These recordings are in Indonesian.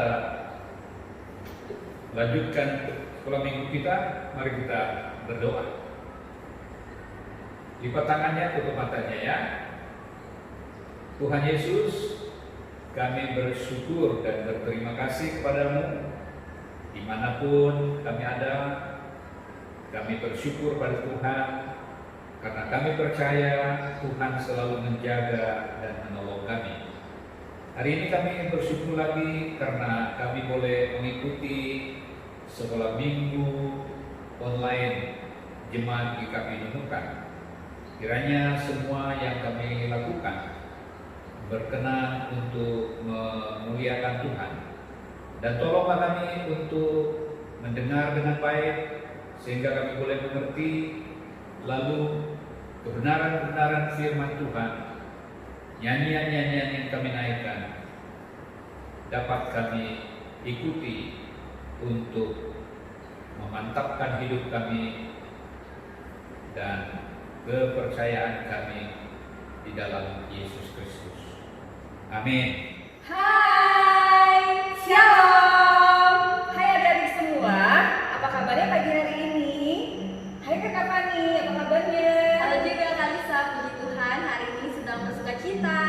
kita lanjutkan sekolah minggu kita, mari kita berdoa. Lipat tangannya, tutup matanya ya. Tuhan Yesus, kami bersyukur dan berterima kasih kepadamu dimanapun kami ada. Kami bersyukur pada Tuhan karena kami percaya Tuhan selalu menjaga dan menolong kami. Hari ini kami bersyukur lagi karena kami boleh mengikuti sekolah minggu online Jemaat GKP Nunukan. Kiranya semua yang kami lakukan berkenan untuk memuliakan Tuhan, dan tolonglah kami untuk mendengar dengan baik sehingga kami boleh mengerti, lalu kebenaran-kebenaran firman Tuhan, nyanyian-nyanyian yang kami naikkan dapat kami ikuti untuk memantapkan hidup kami dan kepercayaan kami di dalam Yesus Kristus. Amin. Hai, shalom. Hai adik-adik semua, apa kabarnya pagi hari ini? Hai Kakak Fani, apa kabarnya? Halo juga Kak Lisa, puji Tuhan hari ini sedang bersuka cita.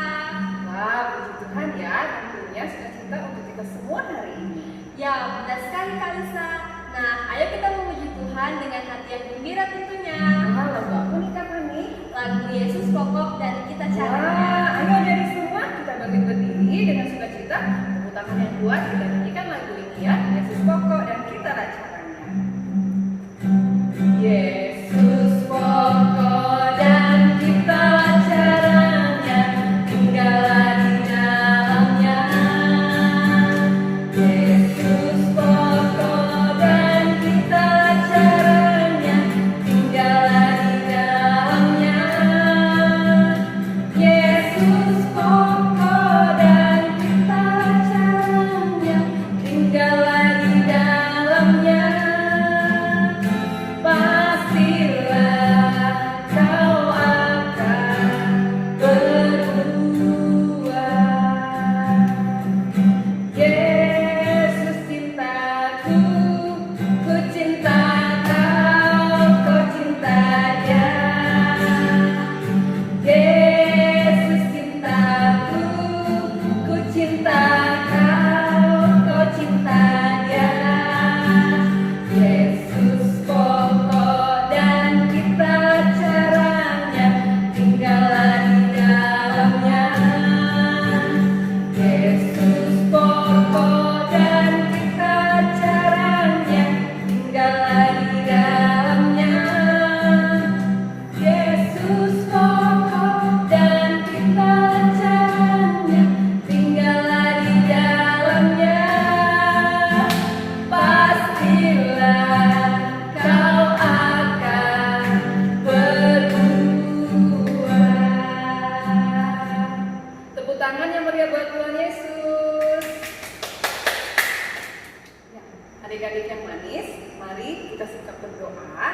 Wah, puji Tuhan ya, tentunya sukacita untuk kita semua hari ini. Ya, benar sekali Kak Lisa. Nah, ayo kita memuji Tuhan dengan hati yang gembira tentunya. Wah, lagu apa nih Kak Fani? Lagu Yesus Pokok dan Kita Wah, Caranya. ayo adik semua kita berdiri dengan sukacita, tepuk tangan yang kuat, kita nyanyikan lagu ini ya, Yesus Pokok dan Kita Caranya. Yesus pokok dan kita caranya, tinggallah di dalamnya. Yesus pokok dan kita caranya, tinggallah di dalamnya. Yesus pokok dan kita caranya, tinggallah di dalamnya. Pastilah kau akan berbuah. Yesus cintaku, ku cinta kau, kau cinta dia. Yesus cintaku, ku cinta kau, kau cinta dia. Yesus pokok dan kita caranya, tinggallah di dalamnya. Yesus pokok dan kita caranya, tinggallah di dalamnya. Yesus pokok dan kita caranya, tinggallah di dalamnya. Pastilah kau akan berbuah. Tepuk tangan yang meriah buat Tuhan Yesus. Ya, adik-adik yang manis, mari kita sikap berdoa.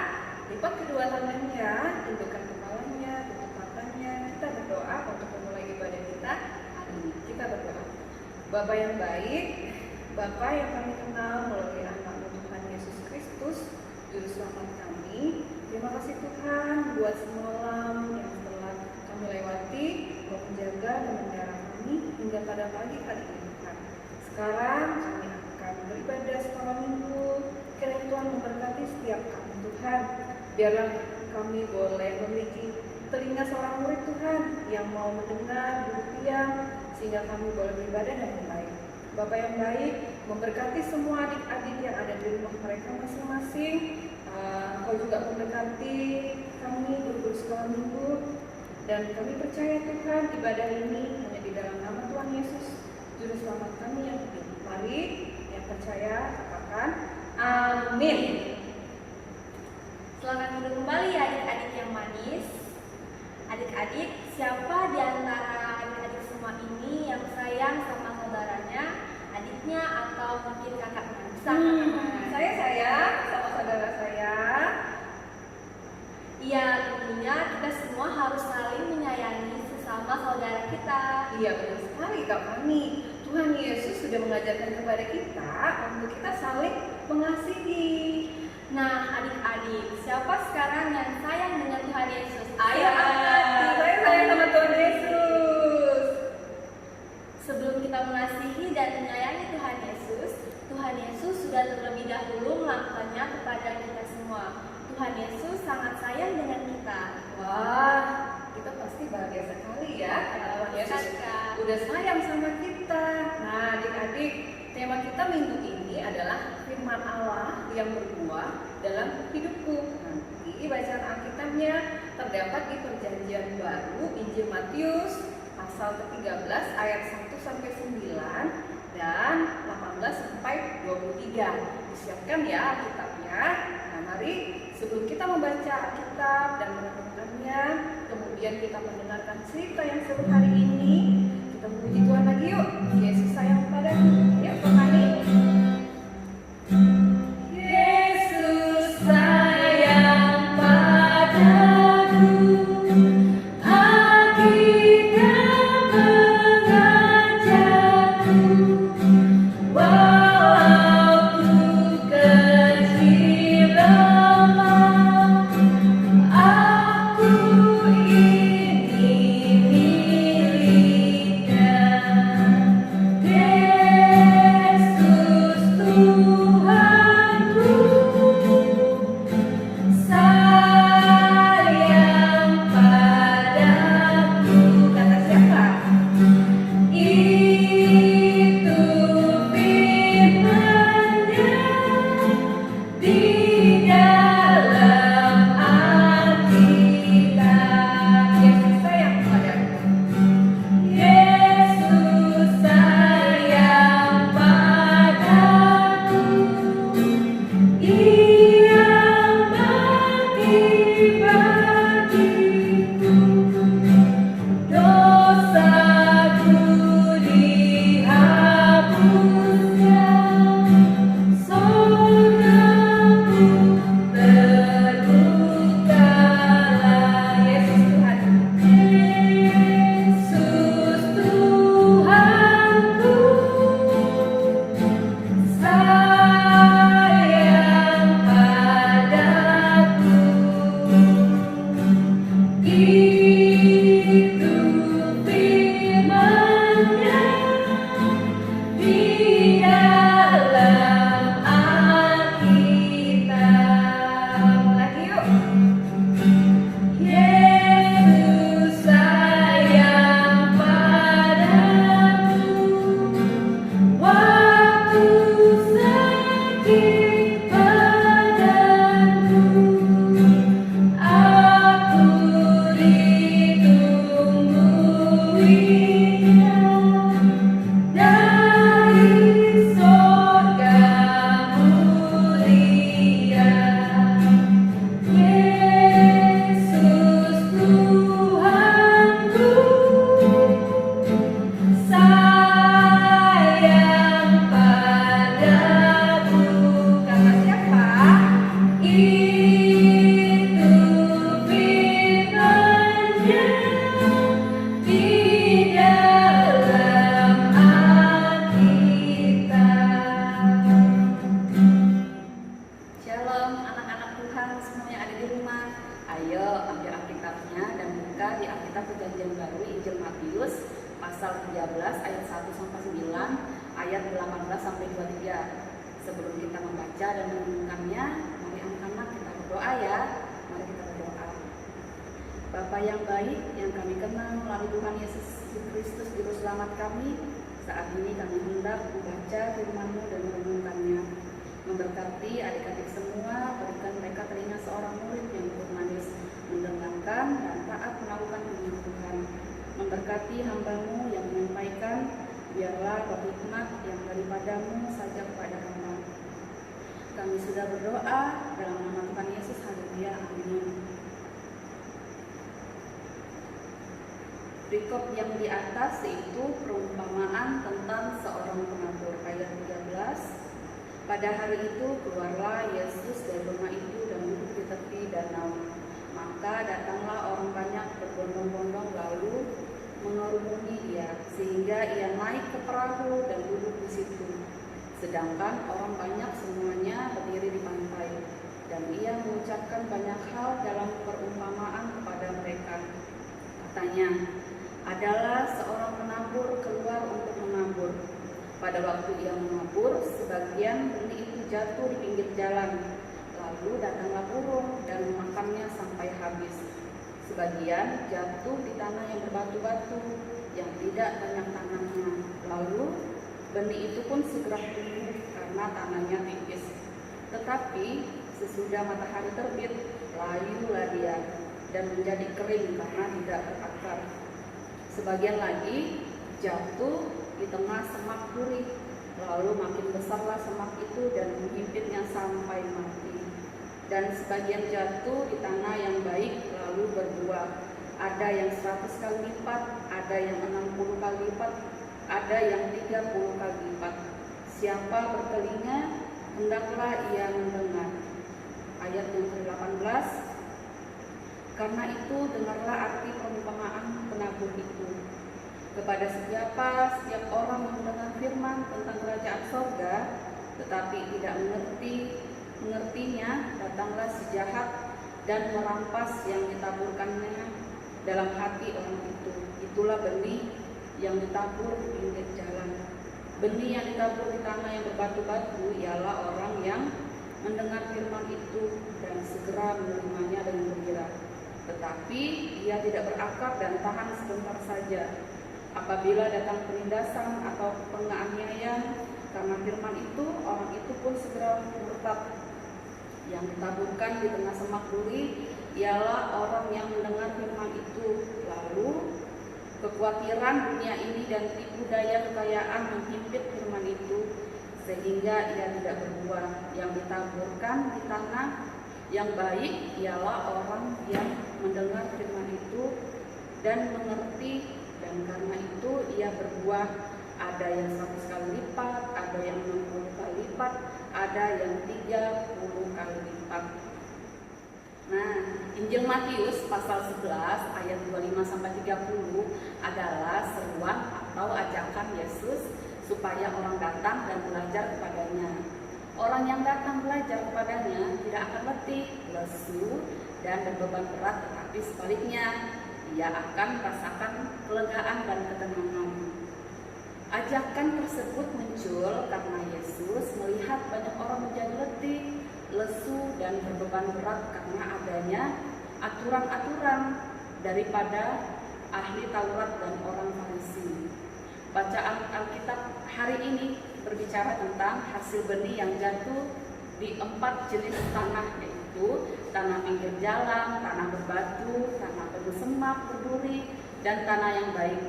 Lipat kedua tangannya, tundukkan kepalanya, tutup matanya. Kita berdoa untuk memulai ibadah kita hari ini. Kita berdoa. Bapa yang baik, Bapa yang kami kenal melalui anak Tuhan Yesus Kristus, Juru Selamat kami. Terima kasih Tuhan buat semalam yang telah kami lewati, Kau menjaga dan memelihara kami hingga pada pagi hari ini Tuhan. Sekarang kami akan beribadah sekolah minggu. Kiranya Tuhan memberkati setiap kami Tuhan. Biarlah kami boleh memiliki telinga seorang murid Tuhan yang mau mendengar, duduk diam, sehingga kami boleh beribadah dengan baik. Bapa yang baik, memberkati semua adik-adik yang ada di rumah mereka masing-masing. Kau juga memberkati kami guru-guru sekolah minggu, dan kami percaya Tuhan ibadah ini hanya di dalam nama Tuhan Yesus, Juru Selamat kami yang hidup. Mari yang percaya katakan amin. Selamat hidup kembali ya adik-adik yang manis. Adik-adik, siapa di antara adik-adik semua ini yang sayang sama saudaranya, adiknya, atau mungkin kakaknya? Saya sayang sama saudara saya. Iya, tentunya kita semua harus saling menyayangi sesama saudara kita. Iya benar sekali Kak Fani. Tuhan Yesus sudah mengajarkan kepada kita untuk kita saling mengasihi. Nah, adik-adik, siapa sekarang yang sayang dengan Tuhan Yesus? Ayo angkat, saya sayang sama Tuhan Yesus. Sebelum kita mengasihi dan menyayangi Tuhan Yesus sudah terlebih dahulu melakukannya kepada kita semua. Tuhan Yesus sangat sayang dengan kita. Wah, kita pasti bahagia sekali ya karena Tuhan Yesus udah sayang sama kita. Nah, adik-adik, tema kita minggu ini adalah firman Allah yang berbuah dalam hidupku. Nanti bacaan Alkitabnya terdapat di Perjanjian Baru Injil Matius pasal ke-13 ayat 1 sampai 9 dan 18 sampai 23. Disiapkan ya Alkitabnya. Nah, mari sebelum kita membaca Alkitab dan merenungkannya, kemudian kita mendengarkan cerita yang seru hari ini, kita memuji Tuhan lagi yuk. Yesus sayang padaku. Yuk, kembali. Yesus sayang padaku, Alkitab mengajarku, walau ku kecil lemah, aku ini miliknya. Yesus Tuhanku, sayang padaku. Kata siapa? Itu firman-Nya di dalam Alkitab. Yesus sayang padaku. Yesus sayang padaku. Ia mati bagiku. Dosaku dihapusnya, sorgaku terbukalah. Yesus Tuhan. Yesus Tuhanku, sayang padaku. Itu firman-Nya di dalam Alkitab. Lagi yuk. Yesus sayang padaku, waktu sakit badanku, aku ditungguinya dari sorga mulia. Yesus Tuhanku, sayang padaku. Kata siapa? Itu firman-Nya di dalam Alkitab. Shalom anak-anak Tuhan semua yang ada di rumah. Ayo ambil Alkitabnya dan buka di Alkitab Perjanjian Baru Injil Matius pasal 13 ayat 1 sampai 9, ayat 18 sampai 23. Sebelum kita membaca dan merenungkannya, mari anak-anak kita berdoa ya. Mari kita berdoa. Bapa yang baik yang kami kenal melalui Tuhan Yesus Kristus Juru Selamat kami, saat ini kami hendak membaca firman-Mu dan merenungkannya. Memberkati adik-adik semua, berikan mereka telinga seorang murid yang ikut manis mendengarkan dan taat melakukan firman Tuhan. Memberkati hamba-Mu yang menyampaikan, biarlah berhikmat yang daripada-Mu saja kepada hamba. Kami sudah berdoa dalam nama Tuhan Yesus, haleluya, amin. Perikop yang di atas yaitu perumpamaan tentang seorang penatur, ayat 13. Pada hari itu keluarlah Yesus dari rumah itu dan duduk di tepi danau. Maka datanglah orang banyak berbondong-bondong lalu mengerumuni Dia, sehingga sehingga ia naik ke perahu dan duduk di situ. Sedangkan orang banyak semuanya berdiri di pantai, dan ia mengucapkan banyak hal dalam perumpamaan kepada mereka. Katanya, adalah seorang penabur keluar untuk menabur. Pada waktu ia menabur, sebagian benih itu jatuh di pinggir jalan. Lalu datanglah burung dan memakannya sampai habis. Sebagian jatuh di tanah yang berbatu-batu, yang tidak banyak tanahnya. Lalu benih itu pun segera tumbuh karena tanahnya tipis. Tetapi sesudah matahari terbit, layulah dia dan menjadi kering karena tidak berakar. Sebagian lagi jatuh di tengah semak duri, lalu makin besarlah semak itu dan menghimpitnya sampai mati. Dan sebagian jatuh di tanah yang baik lalu berbuah, ada yang 100 kali lipat, ada yang 60 kali lipat, ada yang 30 kali lipat. Siapa bertelinga, hendaklah ia mendengar. Ayat yang ke-18, karena itu dengarlah arti perumpamaan penabur itu. Kepada setiap orang yang mendengar firman tentang kerajaan sorga, tetapi tidak mengertinya, datanglah si jahat dan merampas yang ditaburkannya dalam hati orang itu. Itulah benih yang ditabur di pinggir jalan. Benih yang ditabur di tanah yang berbatu-batu ialah orang yang mendengar firman itu dan segera menerimanya dengan gembira. Tetapi ia tidak berakar dan tahan sebentar saja. Apabila datang penindasan atau penganiayaan karena firman itu, orang itu pun segera murtad. Yang ditaburkan di tengah semak duri ialah orang yang mendengar firman itu, lalu kekhawatiran dunia ini dan tipu daya kekayaan menghimpit firman itu, sehingga ia tidak berbuah. Yang ditaburkan di tanah yang baik ialah orang yang mendengar firman itu dan mengerti, dan karena itu ia berbuah, ada yang 100 kali lipat, ada yang 60 kali lipat, ada yang 30 kali lipat. Nah, Injil Matius pasal 11 ayat 25 sampai 30 adalah seruan atau ajakan Yesus supaya orang datang dan belajar kepadanya. Orang yang datang belajar kepadanya tidak akan letih, lesu, dan berbeban berat, tetapi sebaliknya ia akan merasakan kelegaan dan ketenangan. Ajakan tersebut muncul karena Yesus melihat banyak orang menjadi letih, lesu, dan berbeban berat karena adanya aturan-aturan daripada ahli Taurat dan orang Farisi. Bacaan Alkitab hari ini berbicara tentang hasil benih yang jatuh di 4 jenis tanah, yaitu tanah pinggir jalan, tanah berbatu, tanah penuh semak, berduri, dan tanah yang baik.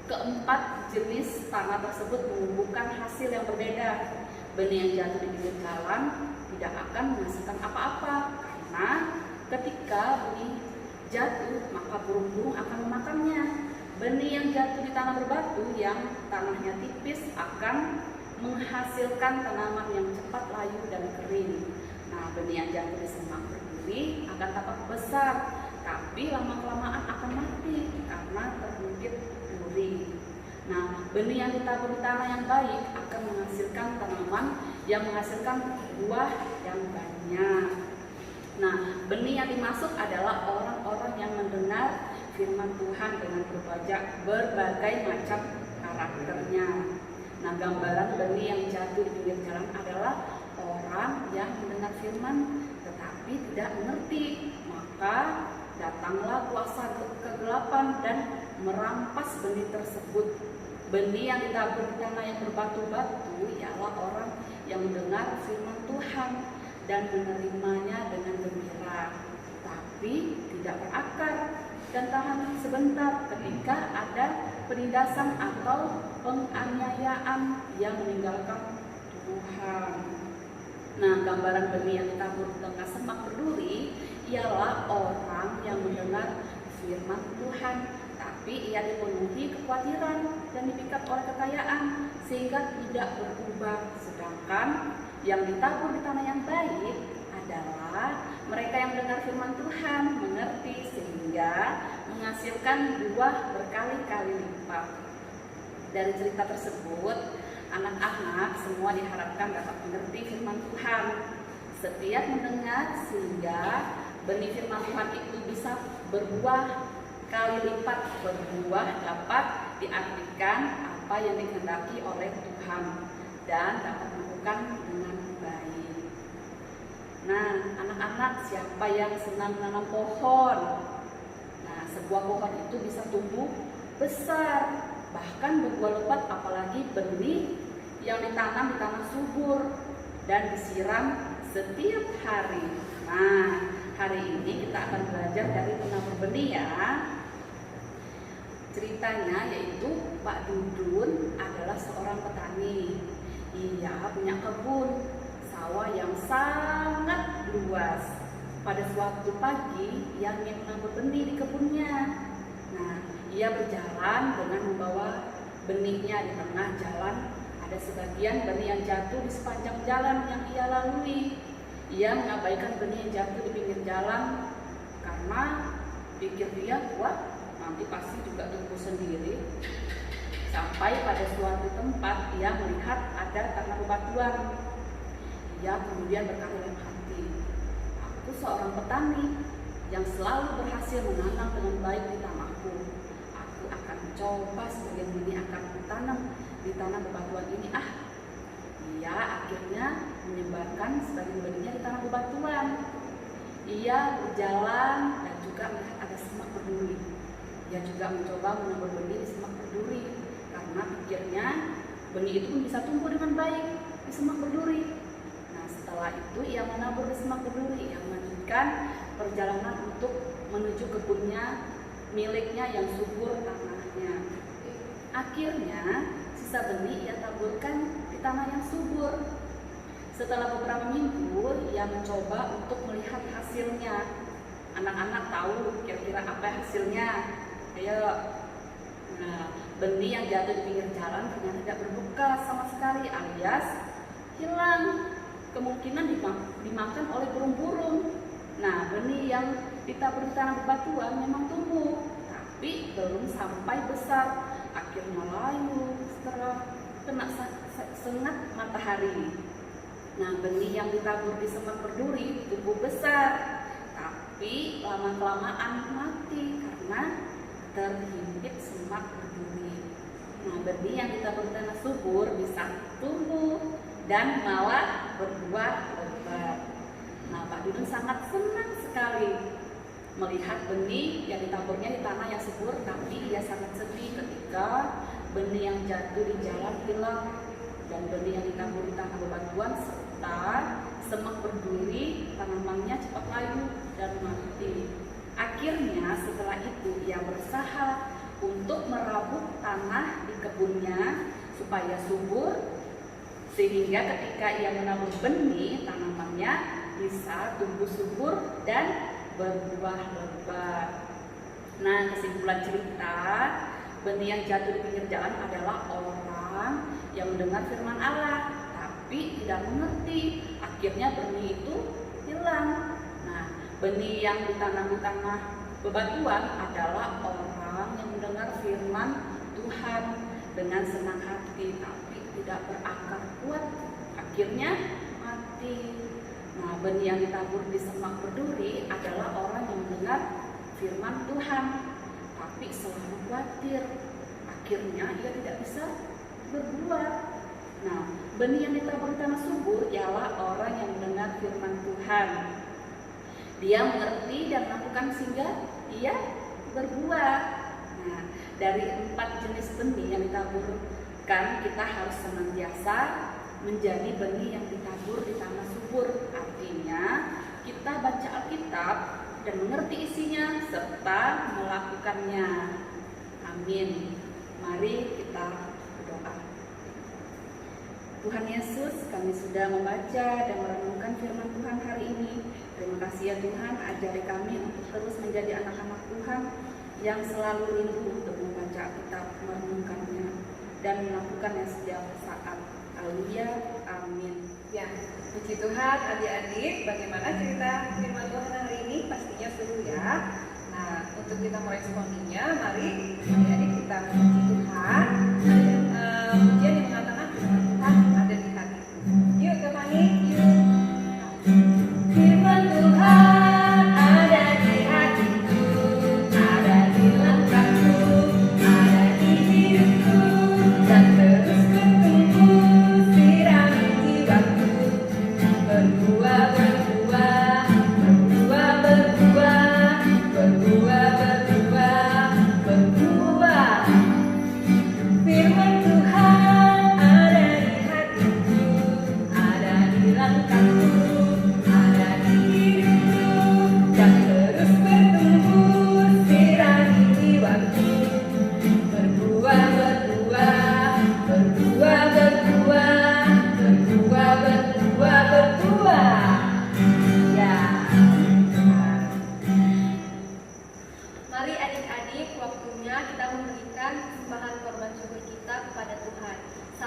Keempat jenis tanah tersebut menumbuhkan hasil yang berbeda. Benih yang jatuh di pinggir jalan tidak akan menghasilkan apa-apa, karena ketika benih jatuh maka burung-burung akan memakannya. Benih yang jatuh di tanah berbatu yang tanahnya tipis akan menghasilkan tanaman yang cepat layu dan kering. Nah, benih yang jatuh di semak berduri akan tampak besar, tapi lama-kelamaan akan mati karena terhimpit duri. Nah, benih yang ditabur di tanah yang baik akan menghasilkan tanaman yang menghasilkan buah yang banyak. Nah, benih yang dimaksud adalah orang-orang yang mendengar firman Tuhan dengan berbagai macam karakternya. Nah, gambaran benih yang jatuh di pinggir jalan adalah orang yang mendengar firman tetapi tidak mengerti. Maka datanglah kuasa kegelapan dan merampas benih tersebut. Benih yang ditabur di tanah yang berbatu-batu ialah orang yang mendengar firman Tuhan dan menerimanya dengan gembira, tapi tidak berakar dan tahan sebentar ketika ada penindasan atau penganiayaan yang meninggalkan Tuhan. Nah, gambaran benih yang ditabur di tengah semak berduri ialah orang yang mendengar firman Tuhan, tapi ia dipenuhi kekhawatiran dan dipikat oleh kekayaan sehingga tidak berubah. Sedangkan yang ditabur di tanah yang baik adalah mereka yang mendengar firman Tuhan, mengerti, sehingga menghasilkan buah berkali-kali lipat. Dari cerita tersebut, anak-anak semua diharapkan dapat mengerti firman Tuhan. Setiap mendengar sehingga benih firman Tuhan itu bisa berbuah kali lipat. Berbuah dapat diartikan apa yang dikehendaki oleh Tuhan dan dapat melakukan dengan baik. Nah, anak-anak, siapa yang senang menanam pohon? Nah, sebuah pohon itu bisa tumbuh besar, bahkan berbuah lebat, apalagi benih yang ditanam di tanah subur dan disiram setiap hari. Nah, hari ini kita akan belajar dari penabur benih ya. Ceritanya yaitu Pak Dudun adalah seorang petani. Ia punya kebun sawah yang sangat luas. Pada suatu pagi ia ingin menabur benih di kebunnya. Nah, ia berjalan dengan membawa benihnya. Di tengah jalan ada sebagian benih yang jatuh di sepanjang jalan yang ia lalui. Ia mengabaikan benih yang jatuh di pinggir jalan karena pikir dia, wah, nanti pasti juga tumbuh sendiri. Sampai pada suatu tempat ia melihat ada tanah bebatuan. Ia kemudian berkata dalam hati, aku seorang petani yang selalu berhasil menanam dengan baik di tanahku. Aku akan coba sebagian benih akan ditanam di tanah bebatuan ini. Ia akhirnya menyebarkan sebagian benihnya di tanah bebatuan. Ia berjalan dan juga melihat ada semak berduri. Ia juga mencoba menabur benih di semak berduri karena pikirnya benih itu bisa tumbuh dengan baik di semak berduri. Nah, setelah itu ia menabur di semak berduri. Ia melanjutkan perjalanan untuk menuju kebunnya miliknya yang subur tanahnya. Akhirnya sisa benih ia taburkan di tanah yang subur. Setelah beberapa minggu ia mencoba untuk melihat hasilnya. Anak-anak tahu kira-kira apa hasilnya? Ayo. Nah, benih yang jatuh di pinggir jalan ternyata tidak berbuka sama sekali, alias hilang. Kemungkinan dimakan oleh burung-burung. Nah, benih yang ditabur di tanah bebatuan memang tumbuh, tapi belum sampai besar. Akhirnya layu setelah kena sengat matahari. Nah, benih yang ditabur di semak berduri tumbuh besar, tapi lama-kelamaan mati karena terhimpit semak berduri. Nah, benih yang ditabur di tanah subur bisa tumbuh dan malah berbuah lebat. Nah, Pak Dudun sangat senang sekali melihat benih yang ditaburnya di tanah yang subur, tapi ia sangat sedih ketika benih yang jatuh di jalan hilang dan benih yang ditabur di tanah bebatuan serta semak berduri tanamannya cepat layu dan mati. Akhirnya setelah itu ia berusaha untuk merabuk tanah di kebunnya supaya subur, sehingga ketika ia menabur benih tanamannya bisa tumbuh subur dan berbuah lebat. Nah, kesimpulan cerita, benih yang jatuh di pinggir jalan adalah orang yang mendengar firman Allah tapi tidak mengerti. Akhirnya benih itu hilang. Nah, benih yang ditanam di tanah bebatuan adalah orang yang mendengar firman Tuhan dengan senang hati tapi tidak berakar kuat. Akhirnya mati. Nah, benih yang ditabur di semak berduri adalah orang yang mendengar firman Tuhan tapi selalu khawatir. Akhirnya ia tidak bisa berbuah. Nah, benih yang ditabur di tanah subur ialah orang yang mendengar firman Tuhan. Dia mengerti dan melakukan sehingga ia berbuah. Nah, dari 4 jenis benih yang ditaburkan, kita harus senantiasa menjadi benih yang ditabur di tanah subur. Artinya kita baca Alkitab dan mengerti isinya serta melakukannya. Amin. Mari kita berdoa. Tuhan Yesus, kami sudah membaca dan merenungkan firman Tuhan hari ini. Terima kasih ya Tuhan, ajari kami untuk terus menjadi anak-anak Tuhan yang selalu rindu untuk membaca Alkitab, merenungkannya dan melakukannya setiap saat. Haleluya, amin. Ya, puji Tuhan adik-adik, bagaimana cerita firman Tuhan hari ini? Pastinya seru ya. Nah, untuk kita meresponinya, mari adik-adik kita puji Tuhan.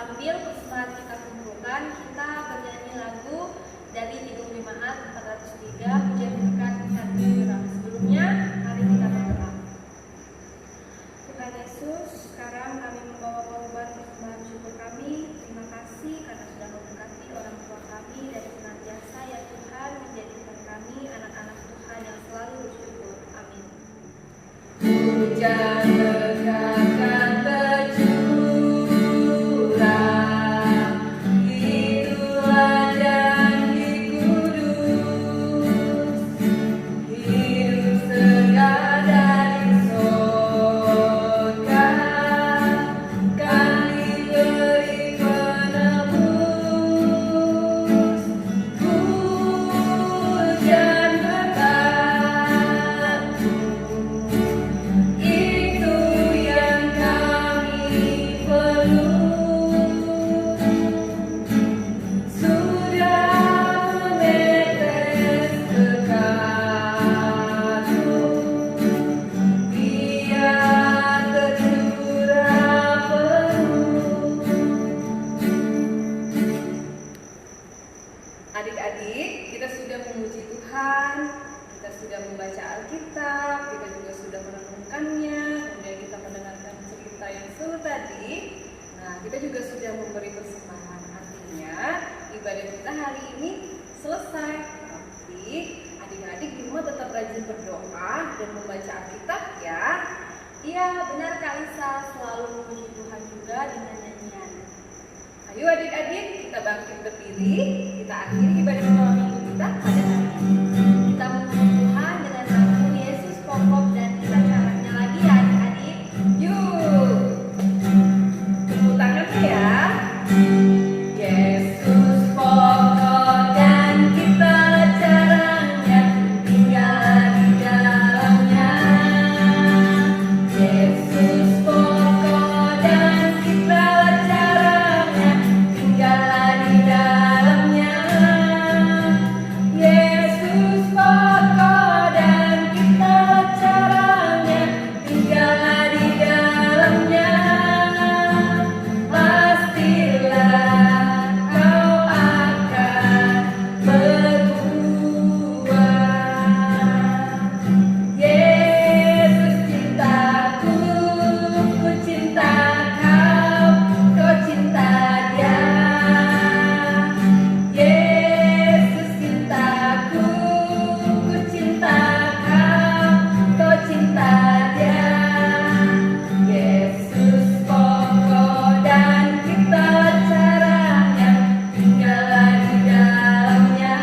sambil persembahan kita kumpulkan, kita bernyanyi lagu dari Tidung Limaat 403 Pujian Berkat Hati Gerak. Sebelumnya, mari kita berdoa. Tuhan Yesus, sekarang kami membawa korban persembahan syukur kami. Terima kasih karena sudah memberkati orang tua kami dari senantiasa ya Tuhan, menjadikan kami anak-anak Tuhan yang selalu bersyukur. Amin. Hujan berkat tercurah, itulah janji kudus, hidup segar dari surga, kan diberi penebus. Hujan berkat-Mu, itu yang kami perlu. Sudah menetes berkat-Mu, biar tercurah penuh. Adik-adik, kita sudah memuji Tuhan, kita sudah membaca Alkitab, kita juga sudah merenungkannya, kemudian kita mendengarkan cerita yang seru tadi. Nah, kita juga sudah memberi persembahan. Artinya, ibadah kita hari ini selesai. Tapi, adik-adik di rumah tetap rajin berdoa dan membaca Alkitab ya. Iya, benar Kak Lisa, selalu memuji Tuhan juga dengan nyanyian. Ayo adik-adik, kita bangkit berdiri, kita akhiri ibadah malam minggu kita pada hari ini. Kita memuji Tuhan dengan lagu Yesus Pokok, dan kita caranya lagi ya adik-adik. Yuk, tepuk tangannya ya. Yesus pokok dan kita caranya, tinggal di dalamnya. Yesus pokok dan kita caranya, tinggal di dalamnya. Yesus pokok dan kita caranya, tinggal di dalamnya. Pastilah kau akan berbuah. Yesus cintaku, ku cinta kau, kau cinta Dia. Yesus cintaku, ku cinta kau, kau cinta Dia. Yesus pokok dan kita caranya, tinggal di dalamnya.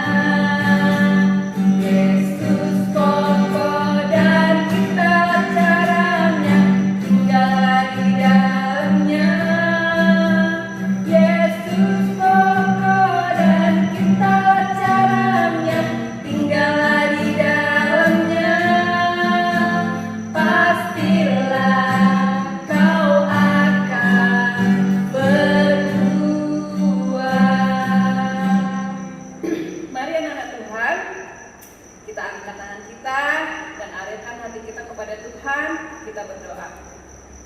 Yesus pokok dan kita caranya, tinggal di dalamnya. Yesus pokok dan kita caranya, tinggal di dalamnya. Pastilah kau akan berbuah. Mari anak-anak Tuhan, kita angkat tangan kita dan arahkan hati kita kepada Tuhan. Kita berdoa.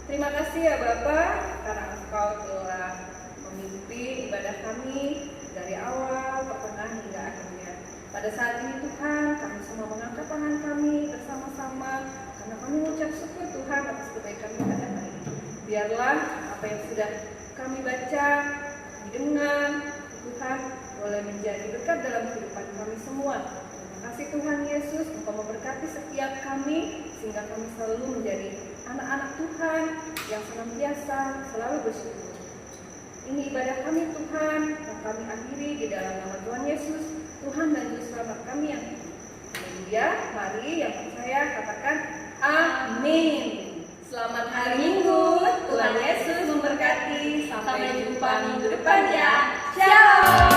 Terima kasih ya Bapa, karena Engkau telah memimpin ibadah kami dari awal, pertengahan hingga akhirnya. Pada saat ini Tuhan, kami semua mengangkat tangan kami bersama-sama karena kami mengucap syukur Tuhan atas kebaikan pada hari ini. Biarlah apa yang sudah kami baca, kami dengar, Tuhan boleh menjadi berkat dalam kehidupan kami semua. Terima kasih Tuhan Yesus, Engkau memberkati setiap kami sehingga kami selalu menjadi anak-anak Tuhan yang senantiasa selalu bersyukur. Ini ibadah kami Tuhan yang kami akhiri di dalam nama Tuhan Yesus, Tuhan dan Juru Selamat kami yang haleluya. Mari yang percaya katakan amin. Selamat hari Minggu, Tuhan Yesus memberkati. Sampai jumpa minggu depan ya. Shalom.